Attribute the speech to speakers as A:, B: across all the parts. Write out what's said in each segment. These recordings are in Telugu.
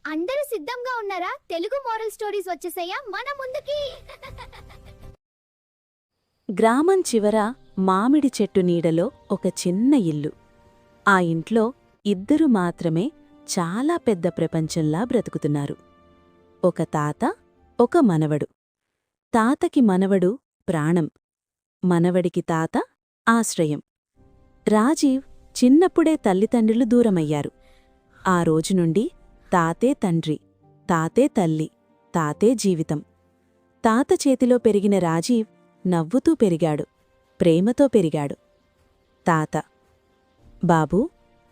A: అందరూ సిద్ధంగా ఉన్నారా? తెలుగు మోరల్ స్టోరీస్ వచ్చేసాయా మన ముందుకి?
B: గ్రామం చివర మామిడి చెట్టు నీడలో ఒక చిన్న ఇల్లు. ఆ ఇంట్లో ఇద్దరు మాత్రమే చాలా పెద్ద ప్రపంచంలా బ్రతుకుతున్నారు. ఒక తాత, ఒక మనవడు. తాతకి మనవడు ప్రాణం, మనవడికి తాత ఆశ్రయం. రాజీవ్ చిన్నప్పుడే తల్లిదండ్రులు దూరమయ్యారు. ఆ రోజునుండి తాతే తండ్రి, తాతే తల్లి, తాతే జీవితం. తాత చేతిలో పెరిగిన రాజీవ్ నవ్వుతూ పెరిగాడు, ప్రేమతో పెరిగాడు. తాత: బాబూ,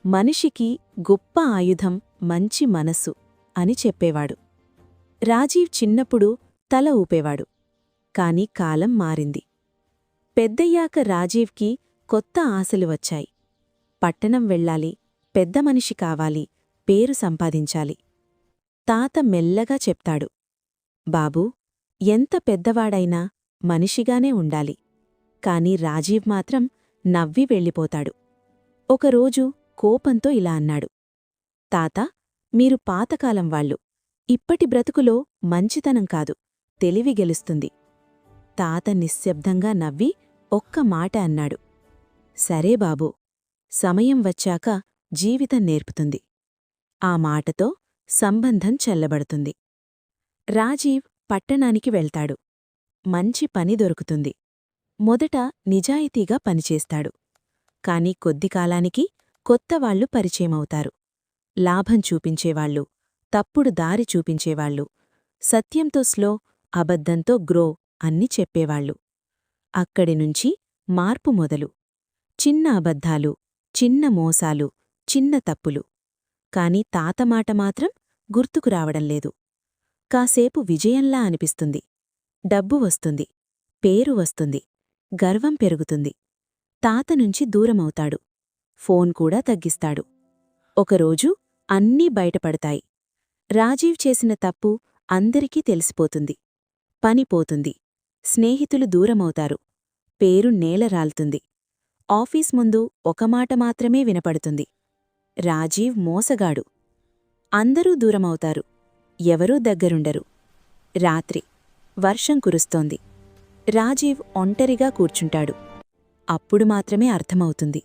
B: మనిషికి గొప్ప ఆయుధం మంచి మనస్సు అని చెప్పేవాడు. రాజీవ్ చిన్నప్పుడు తల ఊపేవాడు. కాని కాలం మారింది. పెద్దయ్యాక రాజీవ్కి కొత్త ఆశలు వచ్చాయి. పట్టణం వెళ్ళాలి, పెద్ద మనిషి కావాలి, పేరు సంపాదించాలి. తాత మెల్లగా చెప్తాడు: బాబూ, ఎంత పెద్దవాడైనా మనిషిగానే ఉండాలి. కాని రాజీవ్ మాత్రం నవ్వి వెళ్ళిపోతాడు. ఒకరోజు కోపంతో ఇలా అన్నాడు: తాత, మీరు పాతకాలం వాళ్ళు. ఇప్పటి బ్రతుకులో మంచితనం కాదు, తెలివి గెలుస్తుంది. తాత నిశ్శబ్దంగా నవ్వి ఒక్క మాట అన్నాడు: సరే బాబూ, సమయం వచ్చాక జీవితం నేర్పుతుంది. ఆ మాటతో సంబంధం చల్లబడుతుంది. రాజీవ్ పట్టణానికి వెళ్తాడు. మంచి పని దొరుకుతుంది. మొదట నిజాయితీగా పనిచేస్తాడు. కాని కొద్దికాలానికి కొత్తవాళ్లు పరిచయమవుతారు. లాభం చూపించేవాళ్లు, తప్పుడు దారి చూపించేవాళ్లు, సత్యంతో స్లో, అబద్ధంతో గ్రో అన్ని చెప్పేవాళ్లు. అక్కడినుంచి మార్పు మొదలు. చిన్న అబద్ధాలు, చిన్న మోసాలు, చిన్న తప్పులు. కాని తాతమాట మాత్రం గుర్తుకు రావడంలేదు. కాసేపు విజయంలా అనిపిస్తుంది. డబ్బు వస్తుంది, పేరు వస్తుంది, గర్వం పెరుగుతుంది. తాతనుంచి దూరమవుతాడు. ఫోన్ కూడా తగ్గిస్తాడు. ఒకరోజు అన్నీ బయటపడతాయి. రాజీవ్ చేసిన తప్పు అందరికీ తెలిసిపోతుంది. పని పోతుంది. స్నేహితులు దూరమవుతారు. పేరు నేలరాల్తుంది. ఆఫీస్ ముందు ఒక మాట మాత్రమే వినపడుతుంది: రాజీవ్ మోసగాడు. అందరూ దూరమవుతారు. ఎవరూ దగ్గరుండరు. రాత్రి వర్షం కురుస్తోంది. రాజీవ్ ఒంటరిగా కూర్చుంటాడు. అప్పుడు మాత్రమే అర్థమవుతుంది: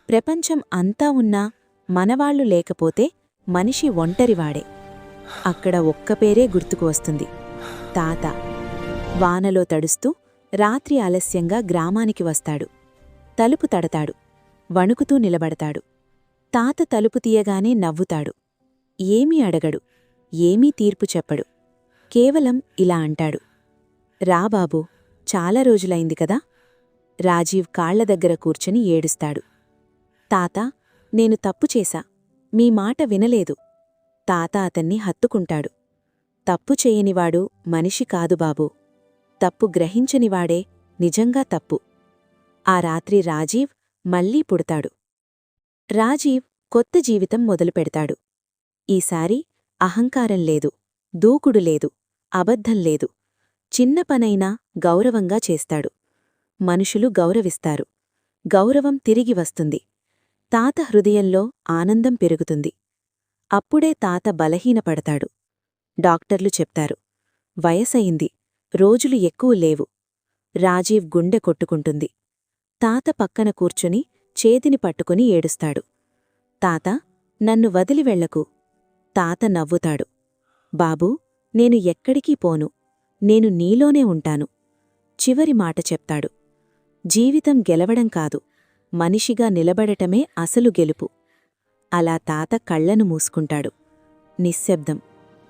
B: ప్రపంచం అంతా ఉన్నా మనవాళ్లు లేకపోతే మనిషి ఒంటరివాడే. అక్కడ ఒక్క పేరే గుర్తుకు వస్తుంది: తాత. వానలో తడుస్తూ రాత్రి ఆలస్యంగా గ్రామానికి వస్తాడు. తలుపు తడతాడు. వణుకుతూ నిలబడతాడు. తాత తలుపు తీయగానే నవ్వుతాడు. ఏమీ అడగడు, ఏమీ తీర్పు చెప్పడు. కేవలం ఇలా అంటాడు: రా బాబూ, చాలా రోజులైంది కదా. రాజీవ్ కాళ్ల దగ్గర కూర్చుని ఏడుస్తాడు. తాత, నేను తప్పు చేశా, మీ మాట వినలేదు. తాత అతన్ని హత్తుకుంటాడు. తప్పు చేయనివాడు మనిషి కాదు బాబూ. తప్పు గ్రహించనివాడే నిజంగా తప్పు. ఆ రాత్రి రాజీవ్ మళ్లీ పుడతాడు. రాజీవ్ కొత్త జీవితం మొదలుపెడతాడు. ఈసారి అహంకారం లేదు, దూకుడు లేదు, అబద్ధం లేదు. చిన్న పనైనా గౌరవంగా చేస్తాడు. మనుషులు గౌరవిస్తారు. గౌరవం తిరిగి వస్తుంది. తాత హృదయంలో ఆనందం పెరుగుతుంది. అప్పుడే తాత బలహీనపడతాడు. డాక్టర్లు చెప్తారు: వయసయింది, రోజులు ఎక్కువ లేవు. రాజీవ్ గుండె కొట్టుకుంటుంది. తాత పక్కన కూర్చుని చేతిని పట్టుకుని ఏడుస్తాడు. తాత, నన్ను వదిలి వెళ్లకు. తాత నవ్వుతాడు. బాబూ, నేను ఎక్కడికీ పోను. నేను నీలోనే ఉంటాను. చివరి మాట చెప్తాడు: జీవితం గెలవడం కాదు, మనిషిగా నిలబడటమే అసలు గెలుపు. అలా తాత కళ్లను మూసుకుంటాడు. నిశ్శబ్దం,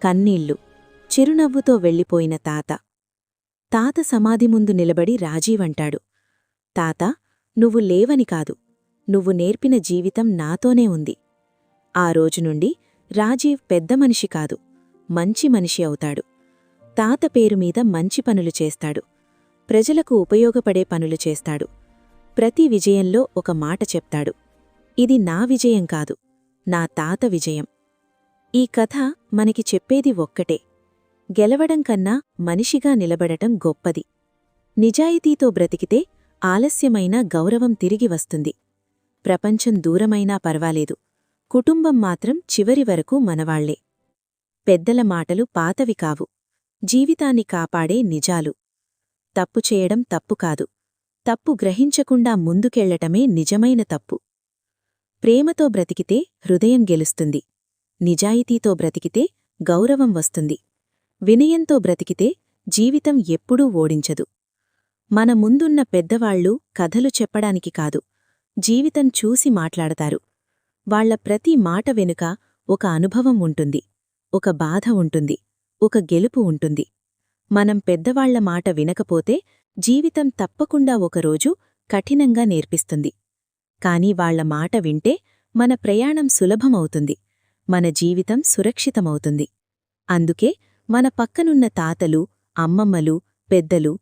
B: కన్నీళ్లు, చిరునవ్వుతో వెళ్ళిపోయిన తాత. తాత సమాధి ముందు నిలబడి రాజీవంటాడు: తాత, నువ్వు లేవని కాదు, నువ్వు నేర్పిన జీవితం నాతోనే ఉంది. ఆ రోజునుండి రాజీవ్ పెద్ద మనిషి కాదు, మంచి మనిషి అవుతాడు. తాత పేరుమీద మంచి పనులు చేస్తాడు. ప్రజలకు ఉపయోగపడే పనులు చేస్తాడు. ప్రతి విజయంలో ఒక మాట చెప్తాడు: ఇది నా విజయం కాదు, నా తాత విజయం. ఈ కథ మనకి చెప్పేది ఒక్కటే: గెలవడం కన్నా మనిషిగా నిలబడటం గొప్పది. నిజాయితీతో బ్రతికితే ఆలస్యమైన గౌరవం తిరిగి వస్తుంది. ప్రపంచం దూరమైనా పర్వాలేదు, కుటుంబం మాత్రం చివరి వరకు మనవాళ్లే. పెద్దల మాటలు పాతవి కావు, జీవితాన్ని కాపాడే నిజాలు. తప్పు చేయడం తప్పు కాదు, తప్పు గ్రహించకుండా ముందుకెళ్లటమే నిజమైన తప్పు. ప్రేమతో బ్రతికితే హృదయం గెలుస్తుంది, నిజాయితీతో బ్రతికితే గౌరవం వస్తుంది, వినయంతో బ్రతికితే జీవితం ఎప్పుడూ ఓడించదు. మన ముందున్న పెద్దవాళ్లు కథలు చెప్పడానికి కాదు, జీవితం చూసి మాట్లాడతారు. వాళ్ల ప్రతి మాట వెనుక ఒక అనుభవం ఉంటుంది, ఒక బాధ ఉంటుంది, ఒక గెలుపు ఉంటుంది. మనం పెద్దవాళ్ల మాట వినకపోతే జీవితం తప్పకుండా ఒకరోజు కఠినంగా నేర్పిస్తుంది. కాని వాళ్ల మాట వింటే మన ప్రయాణం సులభమవుతుంది, మన జీవితం సురక్షితమవుతుంది. అందుకే మన పక్కనున్న తాతలు, అమ్మమ్మలు, పెద్దలు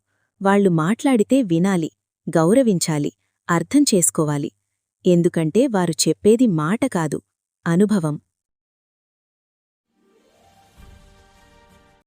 B: వాళ్లు మాట్లాడితే వినాలి, గౌరవించాలి, అర్థం చేసుకోవాలి. ఎందుకంటే వారు చెప్పేది మాట కాదు, అనుభవం.